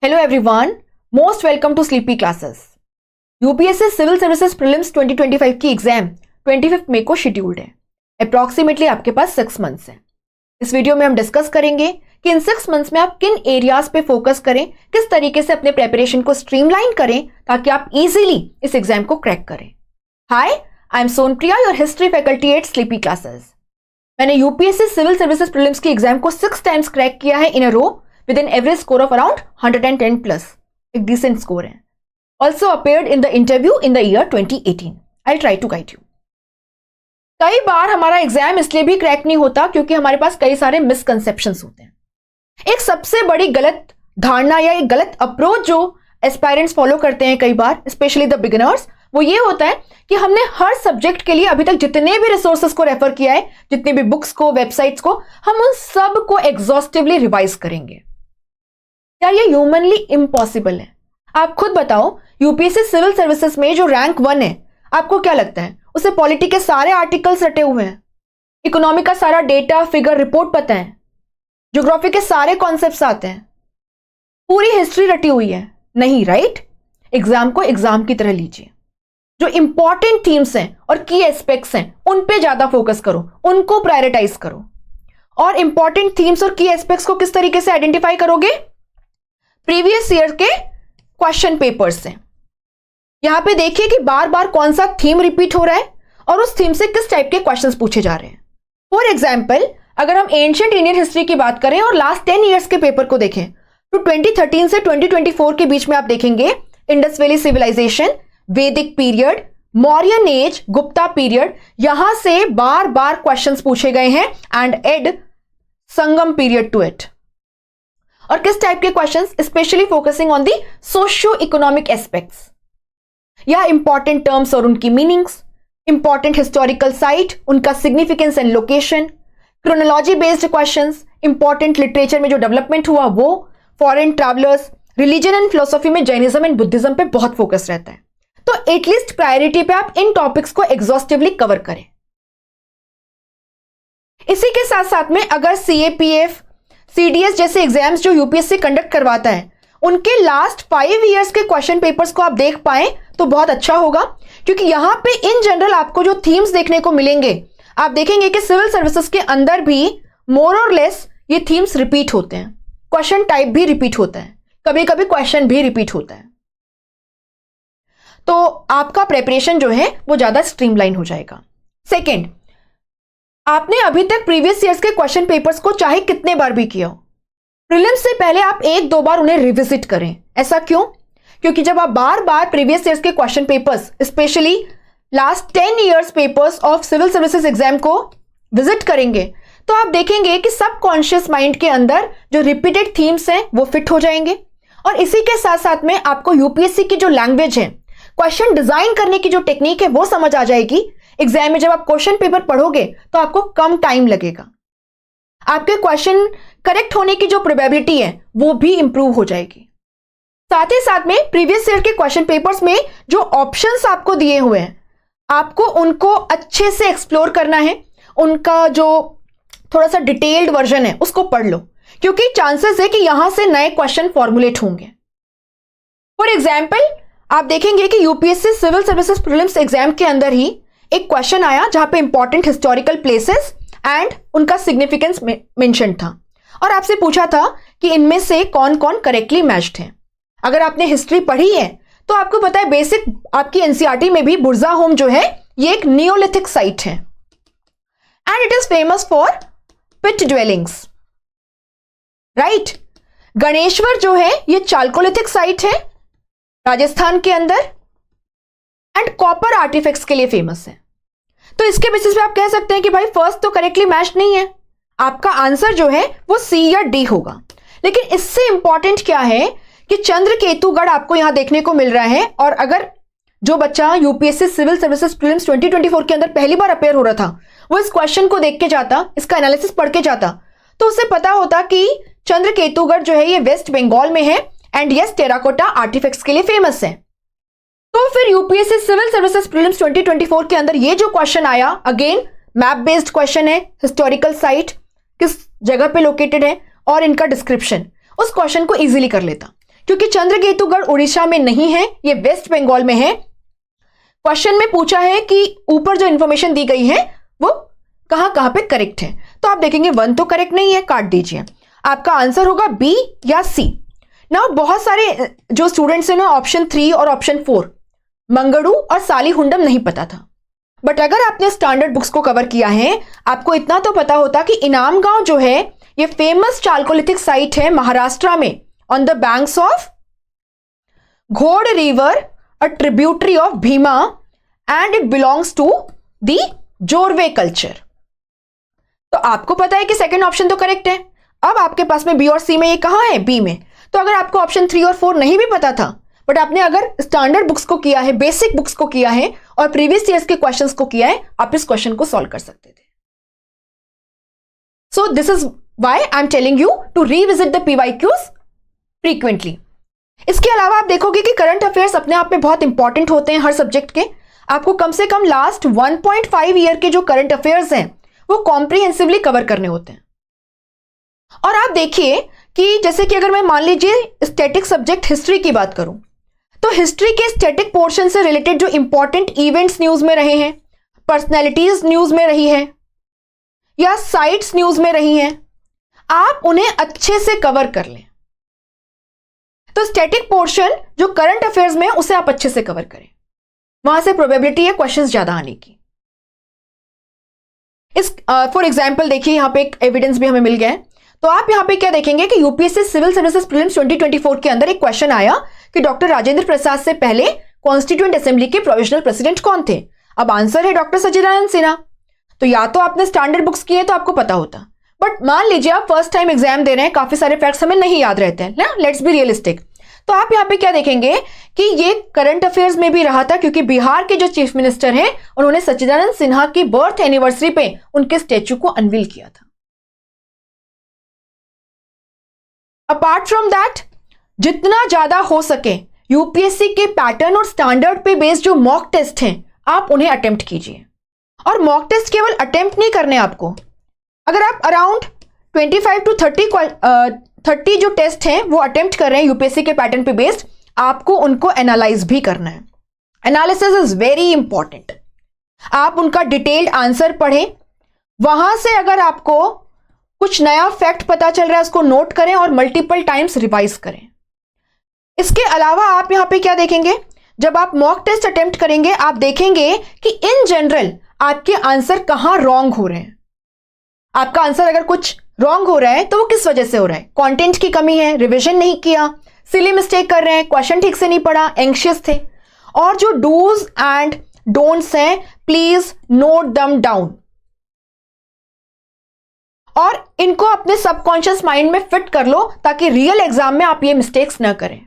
Hello everyone, most welcome to Sleepy Classes. UPSC civil services prelims 2025 की exam 25 मई को scheduled है। Approximately आपके पास 6 months हैं। इस वीडियो में हम डिस्कस करेंगे कि इन 6 मंथ्स में आप किन एरियाज पे फोकस करें, किस तरीके से अपने प्रेपरेशन को स्ट्रीमलाइन करें ताकि आप इजीली इस एग्जाम को क्रैक करें। Hi, I am Sonpriya, your history faculty at Sleepy Classes. मैंने यूपीएससी सिविल सर्विसेज प्रीलिम्स की एग्जाम को 6 टाइम्स क्रैक किया है इन अ रो with an average score of around 110 plus. एक decent score है. Also appeared in the interview in the year 2018. I'll try to guide you. कई बार हमारा exam इसलिए भी क्रैक नहीं होता क्योंकि हमारे पास कई सारे मिसकंसेप्शंस होते हैं। एक सबसे बड़ी गलत धारणा या एक गलत अप्रोच जो एस्पायरेंट्स फॉलो करते हैं कई बार, स्पेशली द बिगिनर्स, वो ये होता है कि हमने हर सब्जेक्ट के लिए अभी तक जितने भी रिसोर्सेज को रेफर किया है, जितने भी बुक्स को, वेबसाइट्स को, हम उन सब को एग्जॉस्टिवली रिवाइज करेंगे। यार ये ह्यूमनली इम्पॉसिबल है। आप खुद बताओ, यूपीएससी सिविल सर्विसेज में जो रैंक 1 है, आपको क्या लगता है उसे पॉलिटी के सारे आर्टिकल्स रटे हुए हैं, इकोनॉमी का सारा डेटा, फिगर, रिपोर्ट पता है, ज्योग्राफी के सारे कॉन्सेप्ट्स आते हैं, पूरी हिस्ट्री रटी हुई है? नहीं, राइट? एग्जाम को एग्जाम की तरह लीजिए। जो इंपॉर्टेंट थीम्स हैं और की एस्पेक्ट्स हैं उन पे ज्यादा फोकस करो, उनको प्रायोरिटाइज करो। और इंपॉर्टेंट थीम्स और की एस्पेक्ट्स को किस तरीके से आइडेंटिफाई करोगे? प्रीवियस ईयर के क्वेश्चन पेपर्स से। यहां पे देखिए कि बार बार कौन सा थीम रिपीट हो रहा है और उस थीम से किस टाइप के क्वेश्चंस पूछे जा रहे हैं। फॉर एग्जांपल, अगर हम एंशिएंट इंडियन हिस्ट्री की बात करें और लास्ट 10 इयर्स के पेपर को देखें तो 2013 से 2024 के बीच में आप देखेंगे Indus valley civilisation, Vedic period, Mauryan age, Gupta period, यहां से बार बार क्वेश्चंस पूछे गए हैं and add Sangam period to it. और किस टाइप के questions? Specially focusing on the socio economic aspects या इंपॉर्टेंट टर्म्स और उनकी मीनिंग्स, इंपॉर्टेंट हिस्टोरिकल साइट, उनका significance and location, chronology based questions, important literature में जो डेवलपमेंट हुआ वो, foreign travellers, religion and philosophy में जैनिज्म एंड बुद्धिज्म पे बहुत फोकस रहता है। तो एटलीस्ट प्रायोरिटी पे आप इन टॉपिक्स को एग्जॉस्टिवली कवर करें। इसी के साथ साथ में अगर सीएपीएफ, सीडीएस जैसे एग्जाम्स जो यूपीएससी कंडक्ट करवाता है उनके लास्ट 5 इयर्स के क्वेश्चन पेपर्स को आप देख पाएं तो बहुत अच्छा होगा, क्योंकि यहां पे इन जनरल आपको जो थीम्स देखने को मिलेंगे, आप देखेंगे कि सिविल सर्विसेज के अंदर भी मोर और लेस ये थीम्स रिपीट होते हैं, क्वेश्चन टाइप भी रिपीट होता है, कभी कभी क्वेश्चन भी रिपीट होता है। तो आपका प्रेपरेशन जो है वो ज्यादा स्ट्रीमलाइन हो जाएगा। सेकेंड, आपने अभी तक प्रीवियस ईयर्स के क्वेश्चन पेपर्स को चाहे कितने बार भी किया हो, प्रीलिम्स से पहले आप 1-2 बार उन्हें रिविजिट करें। ऐसा क्यों? क्योंकि जब आप बार बार प्रीवियस ईयर्स के question papers, specially last 10 years papers of civil services exam को विजिट करेंगे तो आप देखेंगे कि सबकॉन्शियस माइंड के अंदर जो रिपीटेड थीम्स हैं वो फिट हो जाएंगे। और इसी के साथ साथ में आपको यूपीएससी की जो लैंग्वेज है, क्वेश्चन डिजाइन करने की जो टेक्निक है वो समझ आ जाएगी। एग्जाम में जब आप क्वेश्चन पेपर पढ़ोगे तो आपको कम टाइम लगेगा, आपके क्वेश्चन करेक्ट होने की जो प्रोबेबिलिटी है वो भी इंप्रूव हो जाएगी। साथ ही साथ में प्रीवियस ईयर के क्वेश्चन पेपर्स में जो ऑप्शंस आपको दिए हुए हैं, आपको उनको अच्छे से एक्सप्लोर करना है, उनका जो थोड़ा सा डिटेल्ड वर्जन है उसको पढ़ लो, क्योंकि चांसेस है कि यहां से नए क्वेश्चन फॉर्मुलेट होंगे। फॉर एग्जाम्पल, आप देखेंगे कि UPSC civil services prelims exam के अंदर ही एक क्वेश्चन आया जहां पे इंपॉर्टेंट हिस्टोरिकल प्लेसेस एंड उनका सिग्निफिकेंस मेंशन था और आपसे पूछा था कि इनमें से कौन कौन करेक्टली मैच्ड है। अगर आपने हिस्ट्री पढ़ी है तो आपको पता है बेसिक आपकी एनसीईआरटी में भी बुर्जा होम जो है ये एक नियोलिथिक साइट है and it is famous for pit dwellings, right? Ganeshwar जो है ये चाल्कोलिथिक साइट है राजस्थान के अंदर एंड कॉपर आर्टिफैक्ट्स के लिए फेमस है। तो इसके बेसिस पे आप कह सकते हैं कि भाई फर्स्ट तो करेक्टली मैच नहीं है, आपका आंसर जो है वो सी या डी होगा। लेकिन इससे इंपॉर्टेंट क्या है कि चंद्रकेतुगढ़ आपको यहां देखने को मिल रहा है, और अगर जो बच्चा यूपीएससी सिविल सर्विसेज प्रीलिम्स 2024 के अंदर पहली बार अपेयर हो रहा था वो इस क्वेश्चन को देख के जाता, इसका एनालिसिस पढ़ के जाता, तो उसे पता होता कि चंद्रकेतुगढ़ जो है ये वेस्ट बंगाल में है एंड यस टेराकोटा आर्टिफैक्ट्स के लिए फेमस है। तो फिर यूपीएससी सिविल सर्विसेज प्रीलिम्स 2024 के अंदर ये जो क्वेश्चन आया, अगेन मैप बेस्ड क्वेश्चन है, हिस्टोरिकल साइट किस जगह पे लोकेटेड है और इनका डिस्क्रिप्शन, उस क्वेश्चन को इजीली कर लेता, क्योंकि चंद्रकेतुगढ़ उड़ीसा में नहीं है, ये वेस्ट बंगाल में है। क्वेश्चन में पूछा है कि ऊपर जो इंफॉर्मेशन दी गई है वो कहां कहां पे करेक्ट है। तो आप देखेंगे 1 तो करेक्ट नहीं है, काट दीजिए। आपका आंसर होगा बी या सी। ना बहुत सारे जो स्टूडेंट्स हैं ना ऑप्शन 3 और ऑप्शन 4 मंगड़ू और सालीहुंडम नहीं पता था। बट अगर आपने स्टैंडर्ड बुक्स को कवर किया है, आपको इतना तो पता होता कि इनाम गांव जो है ये फेमस चालकोलिथिक साइट है महाराष्ट्र में, on the banks of Ghod river, a tributary of Bhima, and it belongs to the Jorwe culture. तो आपको पता है कि सेकंड ऑप्शन तो करेक्ट है। अब आपके पास में बी और सी में, ये कहां है? बी में। तो अगर आपको ऑप्शन 3 और 4 नहीं भी पता था, बट आपने अगर स्टैंडर्ड बुक्स को किया है, बेसिक बुक्स को किया है और प्रीवियस ईयर्स के क्वेश्चंस को किया है, आप इस क्वेश्चन को सॉल्व कर सकते थे। So this is why I am telling you to revisit the PYQs frequently. इसके अलावा आप देखोगे कि करंट अफेयर्स अपने आप में बहुत इंपॉर्टेंट होते हैं हर सब्जेक्ट के। आपको कम से कम लास्ट 1.5 ईयर के जो करंट अफेयर्स हैं वो कॉम्प्रिहेंसिवली कवर करने होते हैं। और आप देखिए कि जैसे कि अगर मैं मान लीजिए स्टैटिक सब्जेक्ट हिस्ट्री की बात करूं, तो हिस्ट्री के स्टैटिक पोर्शन से रिलेटेड जो इंपॉर्टेंट इवेंट्स न्यूज में रहे हैं, पर्सनैलिटीज न्यूज में रही है या साइट्स न्यूज में रही हैं, आप उन्हें अच्छे से कवर कर लें। तो स्टैटिक पोर्शन जो करंट अफेयर्स में उसे आप अच्छे से कवर करें, वहां से प्रोबेबिलिटी है क्वेश्चंस ज्यादा आने की। इस फॉर एग्जांपल देखिए यहां पे एक एविडेंस भी हमें मिल गया है। तो आप यहां पे क्या देखेंगे कि यूपीएससी सिविल सर्विसेज प्रीलिम्स 2024 के अंदर एक क्वेश्चन आया कि डॉक्टर राजेंद्र प्रसाद से पहले कॉन्स्टिट्यूएंट असेंबली के प्रोविजनल प्रेसिडेंट कौन थे? अब आंसर है डॉक्टर सच्चिदानंद सिन्हा। तो या तो आपने स्टैंडर्ड बुक्स किए तो आपको पता होता, बट मान लीजिए आप फर्स्ट टाइम एग्जाम दे रहे हैं, काफी सारे फैक्ट्स हमें नहीं याद रहते हैं ना, लेट्स बी रियलिस्टिक। तो आप यहां पे क्या देखेंगे कि ये करंट अफेयर्स में भी रहा था, क्योंकि बिहार के जो चीफ मिनिस्टर हैं उन्होंने सच्चिदानंद सिन्हा की बर्थ एनिवर्सरी पे उनके स्टैच्यू को अनवील किया था। अपार्ट फ्रॉम दैट, जितना ज्यादा हो सके यूपीएससी के पैटर्न और स्टैंडर्ड पे बेस्ड जो मॉक टेस्ट हैं आप उन्हें अटेम्प्ट कीजिए। और मॉक टेस्ट केवल अटेम्प्ट नहीं करने आपको, अगर आप अराउंड 25 to 30 जो टेस्ट हैं वो अटेम्प्ट कर रहे हैं यूपीएससी के पैटर्न पे बेस्ड, आपको उनको एनालाइज भी करना है। Analysis is very important. आप उनका डिटेल्ड आंसर पढ़ें, वहां से अगर आपको कुछ नया फैक्ट पता चल रहा है उसको नोट करें और मल्टीपल टाइम्स रिवाइज करें। इसके अलावा आप यहां पे क्या देखेंगे, जब आप मॉक टेस्ट अटेम्प्ट करेंगे आप देखेंगे कि इन जनरल आपके आंसर कहां रॉन्ग हो रहे हैं। आपका आंसर अगर कुछ रॉन्ग हो रहा है तो वो किस वजह से हो रहा है? कंटेंट की कमी है, रिवीजन नहीं किया, सिली मिस्टेक कर रहे हैं, क्वेश्चन ठीक से नहीं पढ़ा, एंग्शियस थे। और जो डूज एंड डोंट्स हैं प्लीज नोट दम डाउन और इनको अपने सबकॉन्शियस माइंड में फिट कर लो ताकि रियल एग्जाम में आप ये मिस्टेक्स ना करें।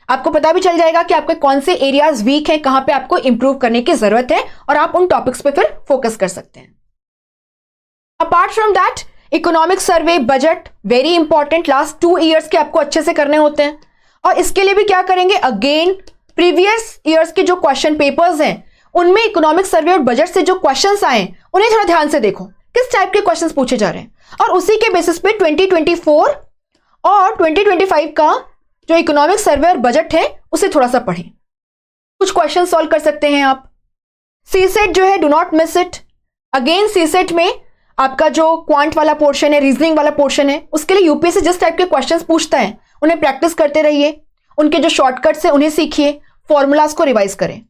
आपको पता भी चल जाएगा कि आपके कौन से एरियाज वीक हैं, कहां पे आपको इंप्रूव करने की जरूरत है और आप उन टॉपिक्स पे फिर फोकस कर सकते हैं। Apart from that, economic survey, budget very important, last 2 years के आपको अच्छे से करने होते हैं। और इसके लिए भी क्या करेंगे, अगेन प्रीवियस ईयर्स के जो क्वेश्चन पेपर्स हैं उनमें इकोनॉमिक सर्वे और बजट से जो क्वेश्चंस आए उन्हें थोड़ा ध्यान से देखो, किस टाइप के क्वेश्चंस पूछे जा रहे हैं, और उसी के बेसिस पे 2024 और 2025 का जो इकोनॉमिक सर्वे और बजट है उसे थोड़ा सा पढ़ें। कुछ क्वेश्चन सॉल्व कर सकते हैं आप। सीसेट जो है, do not miss it. Again CSAT में आपका जो क्वांट वाला पोर्शन है, रीजनिंग वाला पोर्शन है, उसके लिए यूपीएससी जिस टाइप के क्वेश्चंस पूछता है उन्हें प्रैक्टिस करते रहिए, उनके जो शॉर्टकट्स है उन्हें सीखिए, फॉर्मूलाज को रिवाइज करें।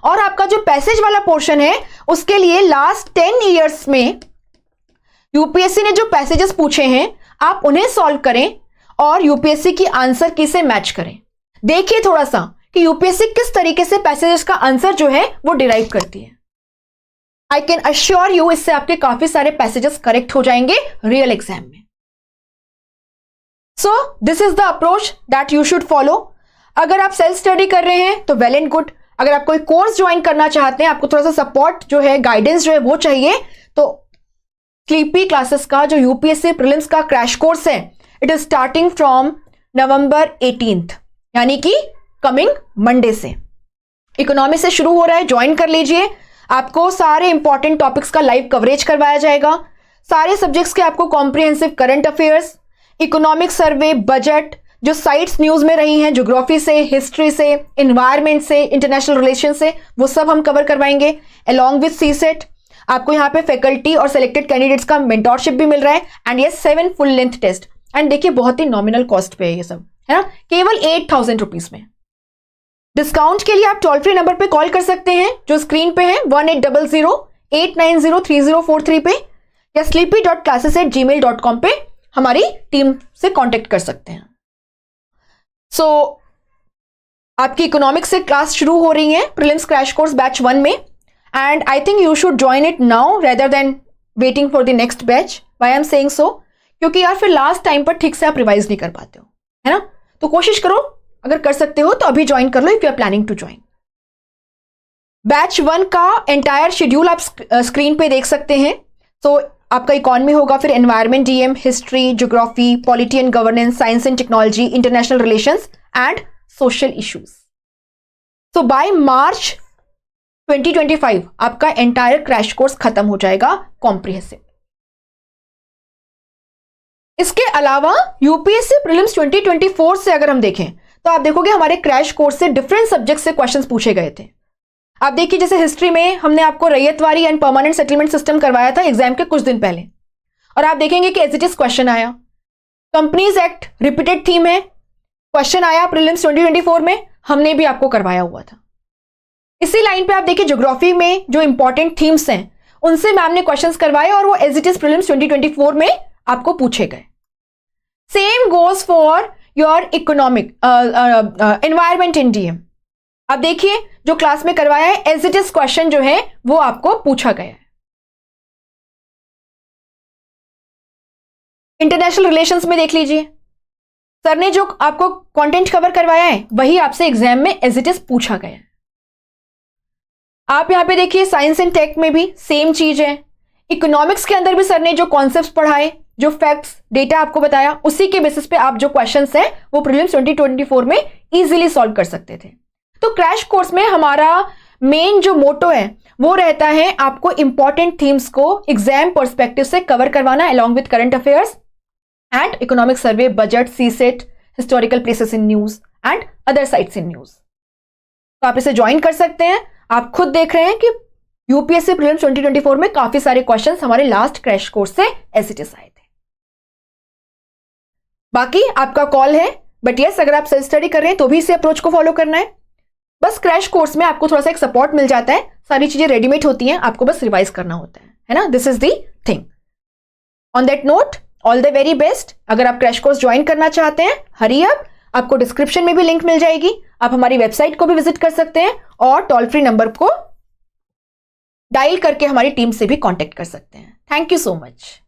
और आपका जो पैसेज वाला पोर्शन है उसके लिए लास्ट 10 ईयर्स में यूपीएससी ने जो पैसेजेस पूछे हैं आप उन्हें सॉल्व करें और यूपीएससी की आंसर की से मैच करें। देखिए थोड़ा सा कि यूपीएससी किस तरीके से पैसेजेस का आंसर जो है वो डिराइव करती है। आई कैन अश्योर यू इससे आपके काफी सारे पैसेजेस करेक्ट हो जाएंगे रियल एग्जाम में। सो this is the approach that you should follow. अगर आप सेल्फ स्टडी कर रहे हैं तो वेल एंड गुड। अगर आप कोई कोर्स ज्वाइन करना चाहते हैं, आपको थोड़ा सा सपोर्ट जो है, गाइडेंस जो है वो चाहिए, तो स्लीपी क्लासेस का जो यूपीएससी प्रीलिम्स का क्रैश कोर्स है, it is starting from November 18th, यानी कि कमिंग मंडे से इकोनॉमी से शुरू हो रहा है। ज्वाइन कर लीजिए। आपको सारे इंपॉर्टेंट टॉपिक्स का लाइव कवरेज करवाया जाएगा। सारे सब्जेक्ट्स के आपको comprehensive current affairs, economic survey, budget, जो साइट्स न्यूज में रही हैं, ज्योग्राफी से, हिस्ट्री से, एनवायरमेंट से, इंटरनेशनल रिलेशन से, वो सब हम कवर करवाएंगे अलॉन्ग विथ सीसेट। आपको यहाँ पे फैकल्टी और सिलेक्टेड कैंडिडेट्स का मेंटोरशिप भी मिल रहा है एंड ये 7 फुल लेंथ टेस्ट। एंड देखिए बहुत ही नॉमिनल कॉस्ट पे है ये सब, है ना, केवल 8,000 रुपीज में। डिस्काउंट के लिए आप टोल फ्री नंबर पे कॉल कर सकते हैं जो स्क्रीन पे है 1800-890-3043 पे, या sleepy.classes@gmail.com पे हमारी टीम से कांटेक्ट कर सकते हैं। सो आपकी इकोनॉमिक्स से क्लास शुरू हो रही है प्रीलिम्स क्रैश कोर्स बैच 1 में, and I think you should join it now rather than waiting for the next batch. Why I am saying so, क्योंकि यार फिर लास्ट टाइम पर ठीक से आप रिवाइज नहीं कर पाते हो, है ना। तो कोशिश करो, अगर कर सकते हो तो अभी ज्वाइन कर लो if you are planning to join. Batch 1 का एंटायर शेड्यूल आप स्क्रीन पे देख सकते हैं। तो आपका इकोनॉमी होगा, फिर environment, DM, history, geography, polity and governance, science and technology, international relations and social issues. So by March 2025 आपका एंटायर क्रैश कोर्स खत्म हो जाएगा कॉम्प्रिहेंसिव। इसके अलावा यूपीएससी प्रीलिम्स 2024 से अगर हम देखें तो आप देखोगे हमारे क्रैश कोर्स से डिफरेंट सब्जेक्ट से क्वेश्चंस पूछे गए थे। आप देखिए जैसे हिस्ट्री में हमने आपको ryotwari and permanent settlement system करवाया था एग्जाम के कुछ दिन पहले, और आप देखेंगे कि एज इट इज क्वेश्चन आया। कंपनीज एक्ट रिपीटेड थीम है, क्वेश्चन आया प्रीलिम्स 2024 में, हमने भी आपको करवाया हुआ था। इसी लाइन पे आप देखिए ज्योग्राफी में जो इंपॉर्टेंट थीम्स हैं उनसे मैम ने क्वेश्चंस करवाए और वो एज इट इज प्रीलिम्स 2024 में आपको पूछे गए। Same goes for your economic environment in DM. अब देखिए जो क्लास में करवाया है एज इट इज क्वेश्चन जो है वो आपको पूछा गया है। इंटरनेशनल रिलेशंस में देख लीजिए, सर ने जो आपको कंटेंट कवर करवाया है वही आपसे एग्जाम में एज इट इज पूछा गया है। आप यहां पे देखिए साइंस एंड टेक में भी सेम चीज है। इकोनॉमिक्स के अंदर भी सर ने जो कॉन्सेप्ट्स पढ़ाए, जो फैक्ट्स, डेटा आपको बताया, उसी के बेसिस पे आप जो क्वेश्चंस हैं वो प्रीलिम्स 2024 में इजीली सॉल्व कर सकते थे। तो क्रैश कोर्स में हमारा मेन जो मोटो है वो रहता है आपको इंपॉर्टेंट थीम्स को एग्जाम पर्सपेक्टिव से कवर करवाना along with current affairs and economic survey, budget, CSAT, historical places in news and other sites in news. तो आप इसे ज्वाइन कर सकते हैं। आप खुद देख रहे हैं कि यूपीएससी प्रीलिम्स 2024 में काफी सारे क्वेश्चंस हमारे लास्ट क्रैश कोर्स से एज इट इज आए थे। बाकी आपका कॉल है, बट यस अगर आप सेल्फ स्टडी कर रहे हैं तो भी इसे अप्रोच को फॉलो करना है। बस क्रैश कोर्स में आपको थोड़ा सा एक सपोर्ट मिल जाता है, सारी चीजें रेडीमेड होती हैं, आपको बस रिवाइज करना होता है ना। This is the thing. On that note, all the very best. अगर आप क्रैश कोर्स ज्वाइन करना चाहते हैं, हरी अप, आपको डिस्क्रिप्शन में भी लिंक मिल जाएगी। आप हमारी वेबसाइट को भी विजिट कर सकते हैं और टोल फ्री नंबर को डायल करके हमारी टीम से भी कांटेक्ट कर सकते हैं। Thank you so much.